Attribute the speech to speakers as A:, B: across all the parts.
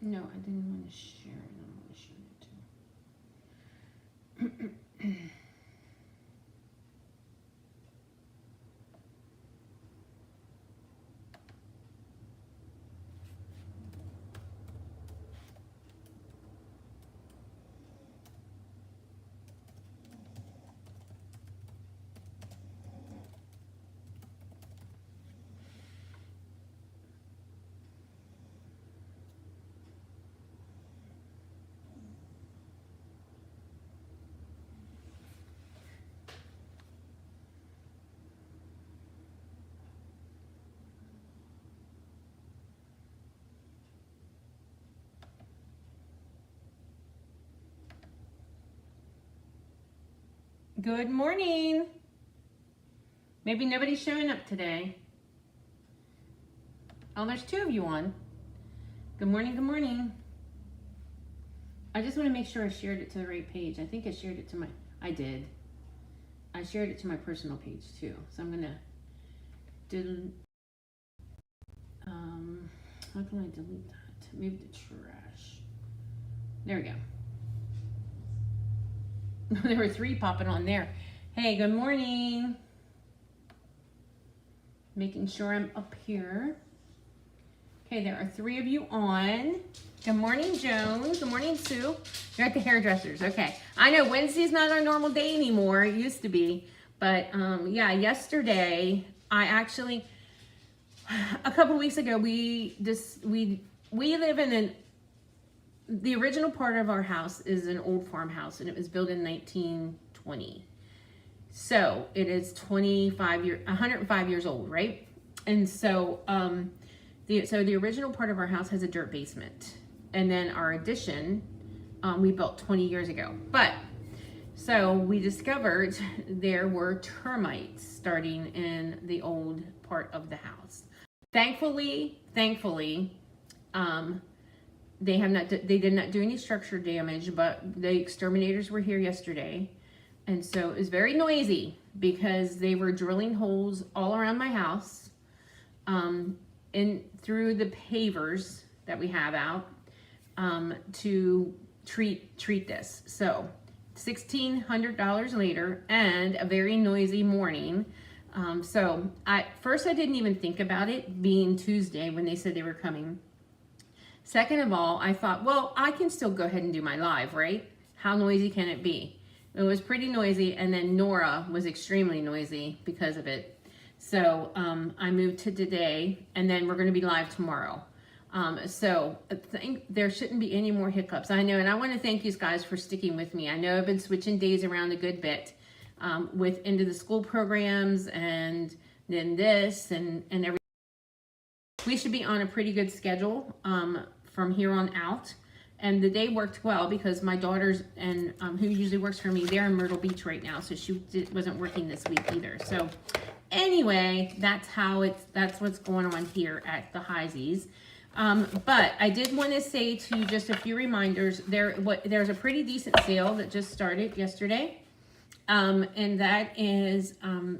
A: No, I didn't want to share it. I don't want to share it too. Good morning. Maybe nobody's showing up today. Oh, there's 2 of you on. Good morning, good morning. I just want to make sure I shared it to the right page. I think I shared it to my, I did. I shared it to my personal page too. So I'm gonna how can I delete that? Maybe the trash. There we go. There were 3 popping on there. Hey, good morning. Making sure I'm up here. Okay, there are 3 of you on. Good morning, Joan. Good morning, Sue. You're at the hairdressers. Okay. I know Wednesday's not our normal day anymore. It used to be. But yeah, yesterday, I actually, a couple weeks ago, we live in the original part of our house is an old farmhouse, and it was built in 1920. So it is 105 years old, right? And so the original part of our house has a dirt basement, and then our addition we built 20 years ago. But so we discovered there were termites starting in the old part of the house. Thankfully, they did not do any structure damage, but the exterminators were here yesterday. And so it was very noisy because they were drilling holes all around my house, in through the pavers that we have out, to treat this. So $1,600 later and a very noisy morning. So first I didn't even think about it being Tuesday when they said they were coming. Second of all, I thought, well, I can still go ahead and do my live, right? How noisy can it be? It was pretty noisy, and then Nora was extremely noisy because of it. So I moved to today, and then we're going to be live tomorrow. So I think there shouldn't be any more hiccups. I know, and I want to thank you guys for sticking with me. I know I've been switching days around a good bit with into the school programs, and then this and everything. We should be on a pretty good schedule from here on out. And the day worked well because my daughters and who usually works for me, they're in Myrtle Beach right now, so she wasn't working this week either. So anyway, that's what's going on here at the Heisies. But I did want to say to you just a few reminders. There's a pretty decent sale that just started yesterday, and that is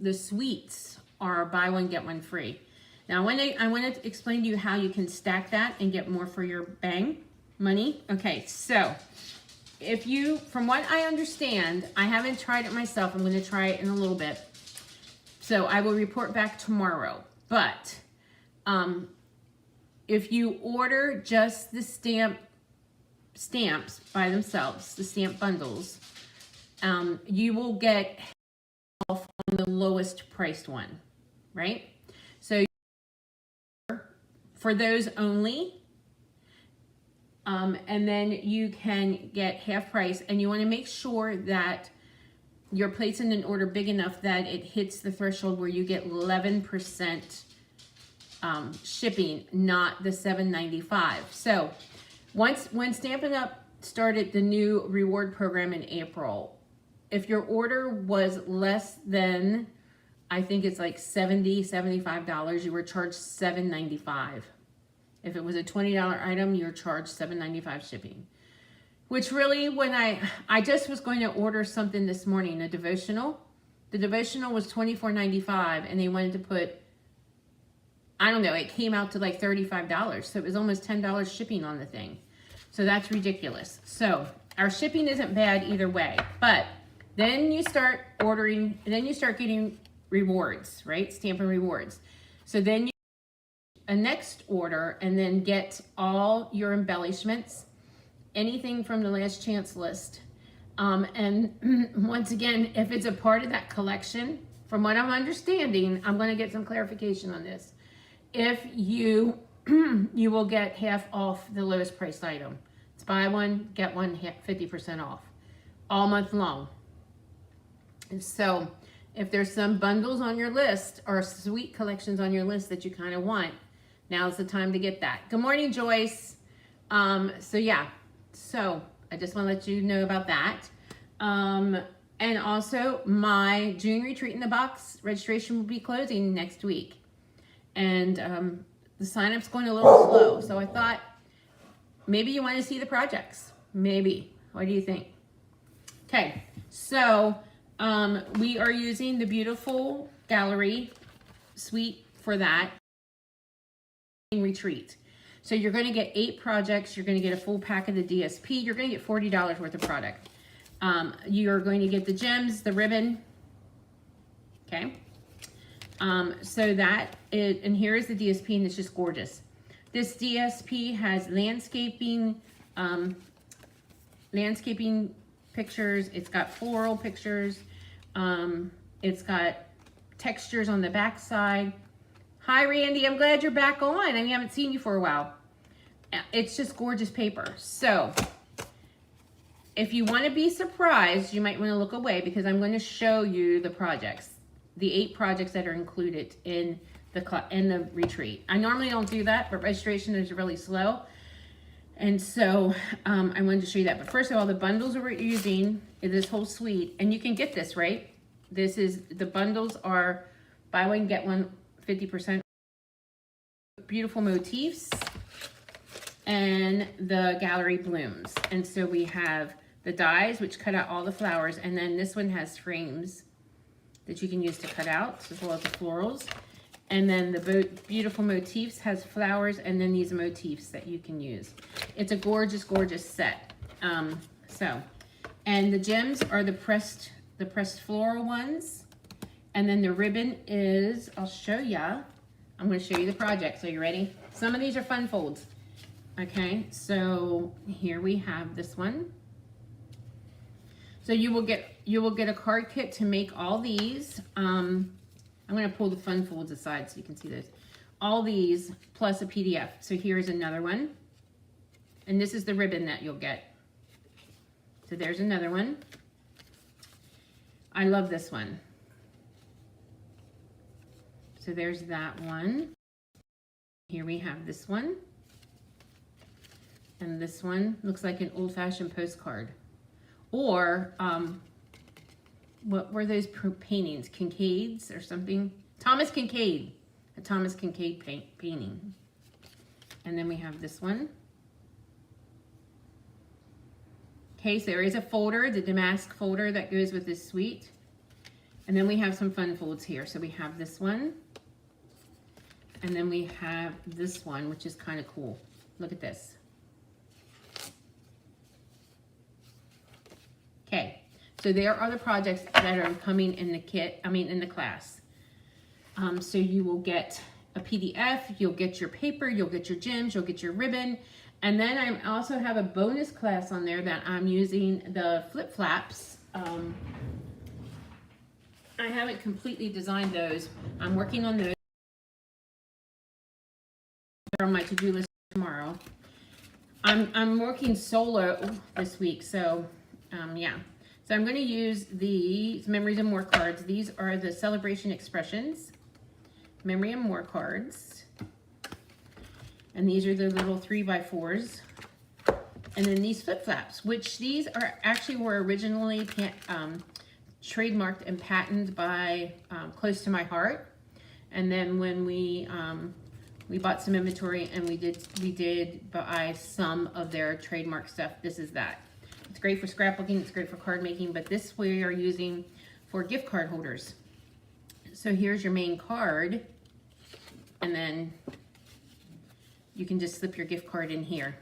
A: the suites are buy one get one free. Now I want to explain to you how you can stack that and get more for your bang money. Okay, so from what I understand, I haven't tried it myself. I'm going to try it in a little bit. So I will report back tomorrow. But if you order just the stamps by themselves, the stamp bundles, you will get off on the lowest priced one, right? So for those only, and then you can get half price, and you want to make sure that you're placing an order big enough that it hits the threshold where you get 11% shipping, not the $7.95. So when Stampin' Up! Started the new reward program in April, if your order was less than, I think it's like $75, you were charged $7.95. If it was a $20 item, you're charged $7.95 shipping. Which really, when I just was going to order something this morning, a devotional. The devotional was $24.95, and they wanted to put I don't know, it came out to like $35. So it was almost $10 shipping on the thing. So that's ridiculous. So our shipping isn't bad either way, but then you start ordering, and then you start getting rewards, right? Stampin' rewards. So then you a next order and then get all your embellishments, anything from the last chance list. And once again, if it's a part of that collection, from what I'm understanding, I'm going to get some clarification on this. If you, you will get half off the lowest priced item. It's buy one, get one, 50% off all month long. And so if there's some bundles on your list or sweet collections on your list that you kind of want, now's the time to get that. Good morning, Joyce. So yeah, so I just want to let you know about that. And also my June Retreat in the Box registration will be closing next week. And the sign-up's going a little slow. So I thought maybe you want to see the projects. Maybe. What do you think? Okay, so we are using the beautiful gallery suite for that retreat. So you're going to get 8 projects. You're going to get a full pack of the DSP. You're going to get $40 worth of product. You're going to get the gems, the ribbon. Okay. So that is, and here is the DSP, and it's just gorgeous. This DSP has landscaping pictures. It's got floral pictures. It's got textures on the back side. Hi, Randy. I'm glad you're back on. I haven't seen you for a while. It's just gorgeous paper. So if you want to be surprised, you might want to look away because I'm going to show you the projects, the 8 projects that are included in the retreat. I normally don't do that, but registration is really slow. And so I wanted to show you that. But first of all, the bundles that we're using is this whole suite. And you can get this, right? This is, the bundles are buy one, get one, 50%. Beautiful motifs and the gallery blooms. And so we have the dies, which cut out all the flowers. And then this one has frames that you can use to cut out, as well as the florals. And then the beautiful motifs has flowers, and then these motifs that you can use. It's a gorgeous, gorgeous set. And the gems are the pressed floral ones. And then the ribbon is, I'll show ya. I'm going to show you the project. So you ready? Some of these are fun folds. Okay, so here we have this one. So you will get a card kit to make all these. I'm going to pull the fun folds aside so you can see those. All these plus a PDF. So here's another one. And this is the ribbon that you'll get. So there's another one. I love this one. So there's that one. Here we have this one. And this one looks like an old-fashioned postcard. Or, what were those paintings? Kincaid's or something? Thomas Kincaid. A Thomas Kincaid painting. And then we have this one. Okay, so there is a folder, the Damask folder that goes with this suite. And then we have some fun folds here. So we have this one. And then we have this one, which is kind of cool. Look at this. Okay, so there are the projects that are coming in the kit, in the class. So you will get a PDF, you'll get your paper, you'll get your gems, you'll get your ribbon. And then I also have a bonus class on there that I'm using the flip flaps. I haven't completely designed those. I'm working on those. They're on my to-do list tomorrow. I'm working solo this week, so yeah. So I'm going to use these Memories and More cards. These are the Celebration Expressions Memory and More cards. And these are the little 3x4s. And then these flip flaps, which these are actually were originally trademarked and patented by Close to My Heart. And then when we bought some inventory and we did buy some of their trademark stuff, this is that. It's great for scrapbooking, it's great for card making, but this we are using for gift card holders. So here's your main card. and then you can just slip your gift card in here.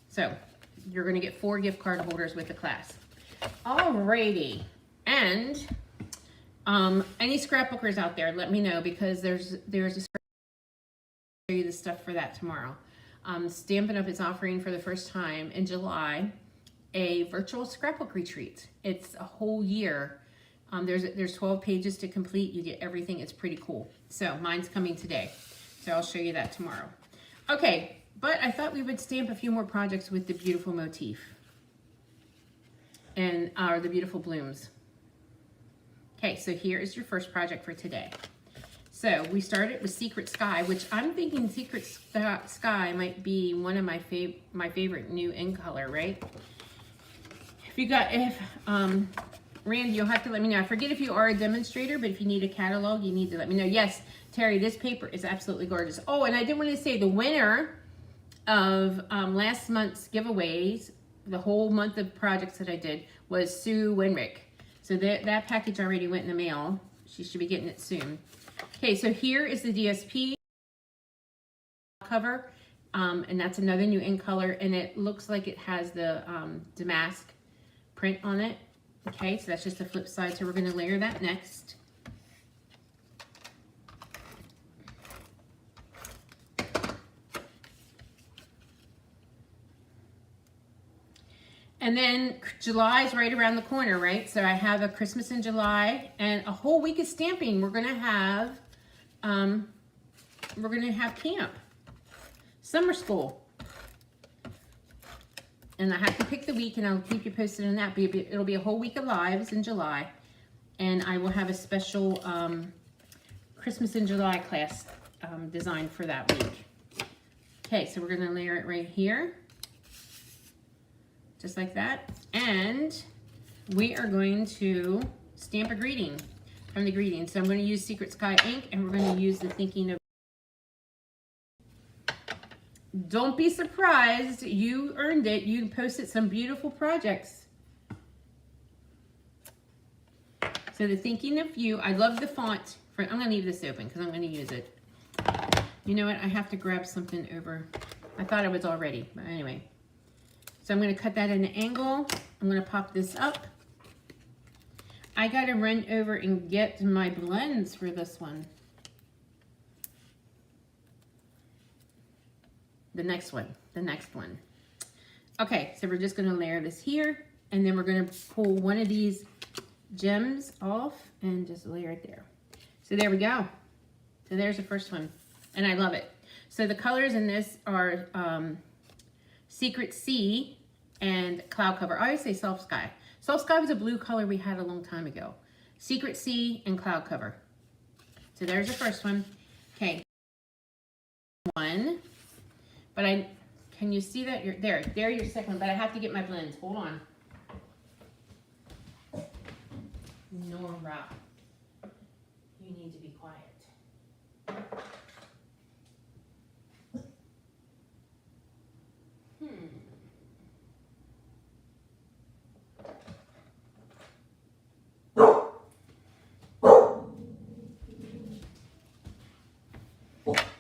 A: So you're going to get 4 gift card holders with the class. Alrighty, and any scrapbookers out there, let me know, because there's a show you the stuff for that tomorrow. Stampin' Up! Is offering for the first time in July a virtual scrapbook retreat. It's a whole year. There's 12 pages to complete. You get everything. It's pretty cool. So mine's coming today. So I'll show you that tomorrow. Okay, but I thought we would stamp a few more projects with the beautiful motif and the beautiful blooms. Okay, so here is your first project for today. So we started with Secret Sky, which I'm thinking Secret Sky might be one of my favorite new in color, right? Randy, you'll have to let me know. I forget if you are a demonstrator, but if you need a catalog, you need to let me know. Yes, Terry, this paper is absolutely gorgeous. Oh, and I did want to say the winner of last month's giveaways, the whole month of projects that I did, was Sue Winrick. So that package already went in the mail. She should be getting it soon. Okay, so here is the DSP cover, and that's another new in color, and it looks like it has the damask print on it. Okay, so that's just the flip side, so we're going to layer that next. And then July is right around the corner, right? So I have a Christmas in July and a whole week of stamping. We're gonna have camp, summer school. And I have to pick the week, and I'll keep you posted on that. It'll be a whole week of lives in July, and I will have a special Christmas in July class designed for that week. Okay, so we're gonna layer it right here. Just like that. And we are going to stamp a greeting from the greeting. So I'm going to use Secret Sky ink, and we're going to use the Thinking of. Don't be surprised. You earned it. You posted some beautiful projects. So the Thinking of You. I love the font. I'm going to leave this open because I'm going to use it. You know what? I have to grab something over. I thought it was all ready, but anyway. So I'm going to cut that at an angle. I'm going to pop this up. I got to run over and get my blends for this one. The next one. Okay, so we're just going to layer this here, and then we're going to pull one of these gems off and just layer it there. So there we go. So there's the first one, and I love it. So the colors in this are Secret Sea and Cloud Cover. I always say Soft Sky. Soft Sky was a blue color we had a long time ago. Secret Sea and Cloud Cover. So there's the first one. Okay. One. But can you see that? You're there. There's your second one, but I have to get my blends. Hold on. Nora, you need to be quiet.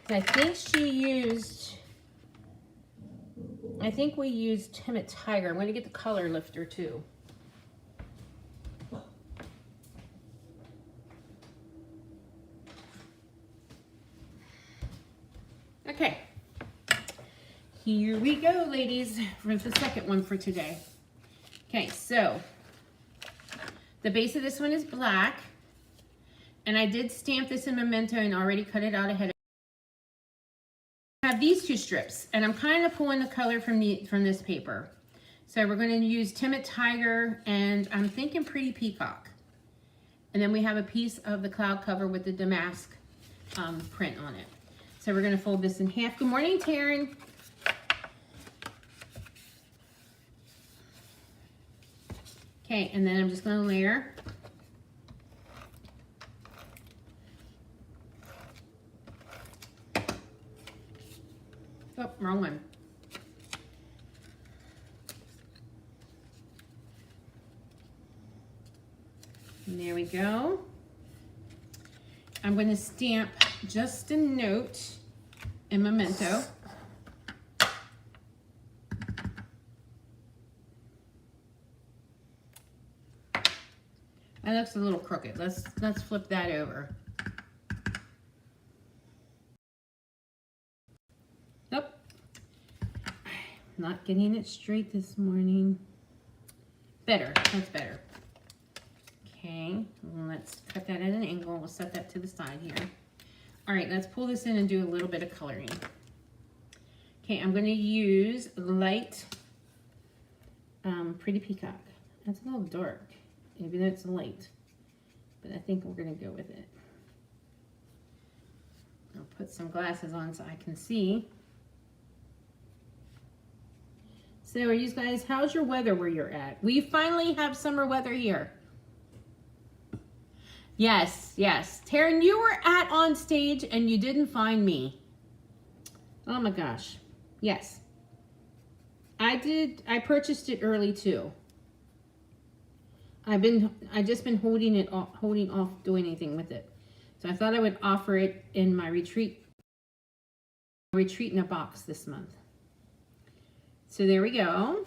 A: I think we used Timid Tiger. I'm going to get the color lifter too. Okay. Here we go, ladies, for the second one for today. Okay, so the base of this one is black, and I did stamp this in Memento and already cut it out ahead. I have these two strips, and I'm kind of pulling the color from this paper. So we're going to use Timid Tiger, and I'm thinking Pretty Peacock. And then we have a piece of the Cloud Cover with the damask print on it. So we're going to fold this in half. Good morning, Taryn. Okay, and then I'm just going to layer. Oh, wrong one. And there we go. I'm going to stamp just a note and memento. That looks a little crooked. Let's flip that over. Nope. Not getting it straight this morning. Better. That's better. Okay. Let's cut that at an angle. We'll set that to the side here. All right. Let's pull this in and do a little bit of coloring. Okay. I'm going to use light Pretty Peacock. That's a little dark. Maybe that's light, but I think we're going to go with it. I'll put some glasses on so I can see. So are you guys, how's your weather where you're at? We finally have summer weather here. Yes, yes. Taryn, you were at On Stage and you didn't find me. Oh my gosh. Yes. I did. I purchased it early too. I've just been holding off doing anything with it. So I thought I would offer it in my retreat in a box this month. So there we go.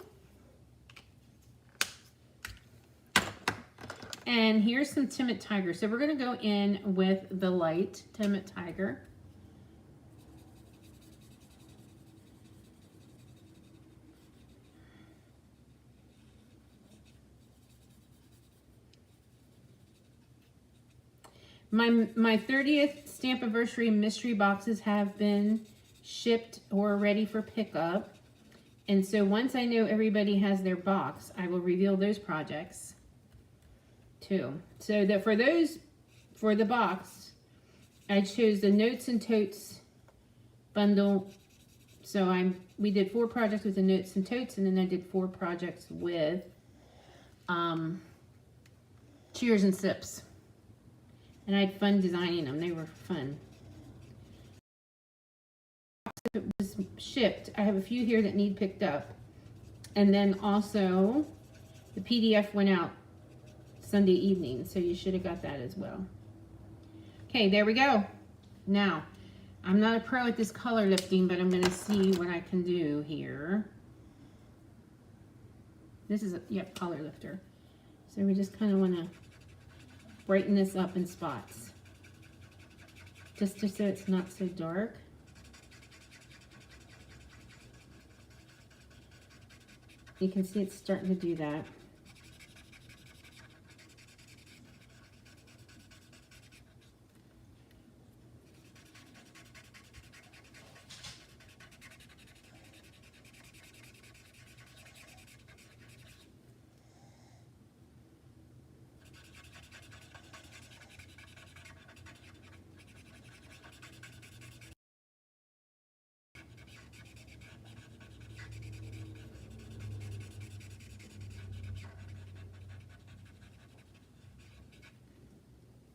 A: And here's some Timid Tiger. So we're going to go in with the light Timid Tiger. My 30th stamp anniversary mystery boxes have been shipped or ready for pickup. And so once I know everybody has their box, I will reveal those projects too. So that for the box, I chose the Notes and Totes bundle. So we did 4 projects with the Notes and Totes, and then I did 4 projects with Cheers and Sips. And I had fun designing them. They were fun. It was shipped. I have a few here that need picked up. And then also, the PDF went out Sunday evening. So you should have got that as well. Okay, there we go. Now, I'm not a pro at this color lifting, but I'm going to see what I can do here. This is a color lifter. So we just kind of want to brighten this up in spots, just so it's not so dark. You can see it's starting to do that.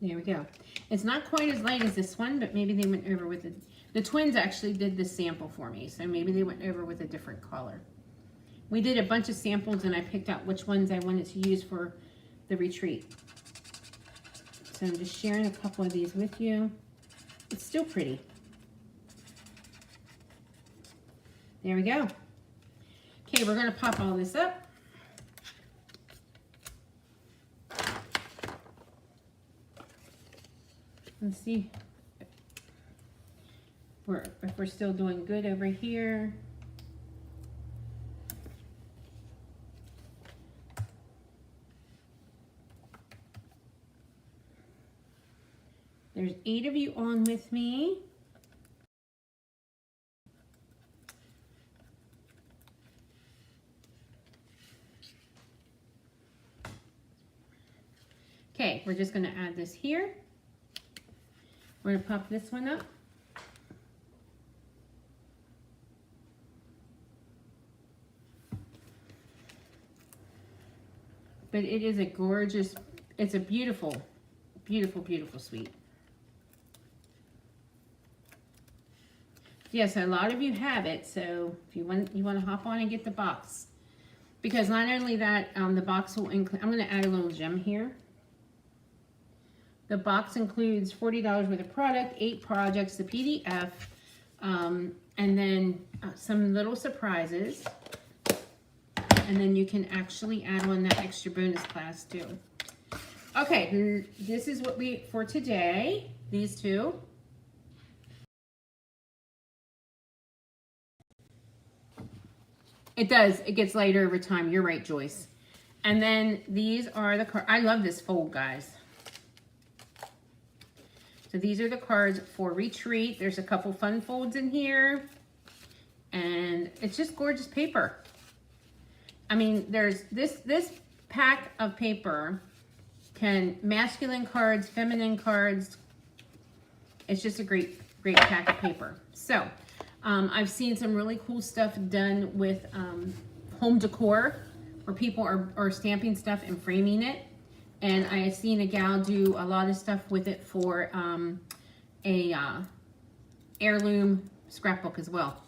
A: There we go. It's not quite as light as this one, but maybe they went over with it. The twins actually did this sample for me, so maybe they went over with a different color. We did a bunch of samples and I picked out which ones I wanted to use for the retreat. So I'm just sharing a couple of these with you. It's still pretty. There we go. Okay, we're gonna pop all this up. Let's see if we're still doing good over here. There's 8 of you on with me. Okay, we're just going to add this here. We're going to pop this one up. But it is a gorgeous, it's a beautiful, beautiful, beautiful suite. Yes, a lot of you have it, so if you want to hop on and get the box. Because not only that, the box will include, I'm going to add a little gem here. The box includes $40 worth of product, 8 projects, the PDF, and then some little surprises. And then you can actually add on that extra bonus class too. Okay, this is what we, for today, these two. It does, it gets lighter over time. You're right, Joyce. And then these are the cards. I love this fold, guys. So these are the cards for retreat. There's a couple fun folds in here. And it's just gorgeous paper. I mean, there's this pack of paper can masculine cards, feminine cards. It's just a great pack of paper. So I've seen some really cool stuff done with home decor where people are stamping stuff and framing it. And I have seen a gal do a lot of stuff with it for a heirloom scrapbook as well.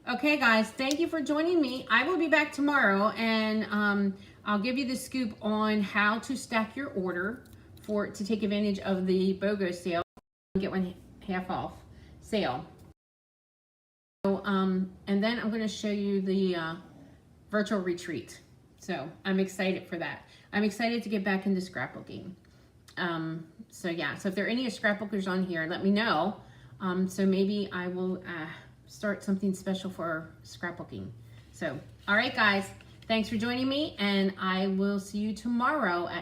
A: Okay, guys, thank you for joining me. I will be back tomorrow, and I'll give you the scoop on how to stack your order to take advantage of the BOGO sale, get one half off sale. So, and then I'm going to show you the virtual retreat. So I'm excited for that. I'm excited to get back into scrapbooking. So yeah, so if there are any scrapbookers on here, let me know. So maybe I will start something special for scrapbooking. So, all right, guys, thanks for joining me, and I will see you tomorrow at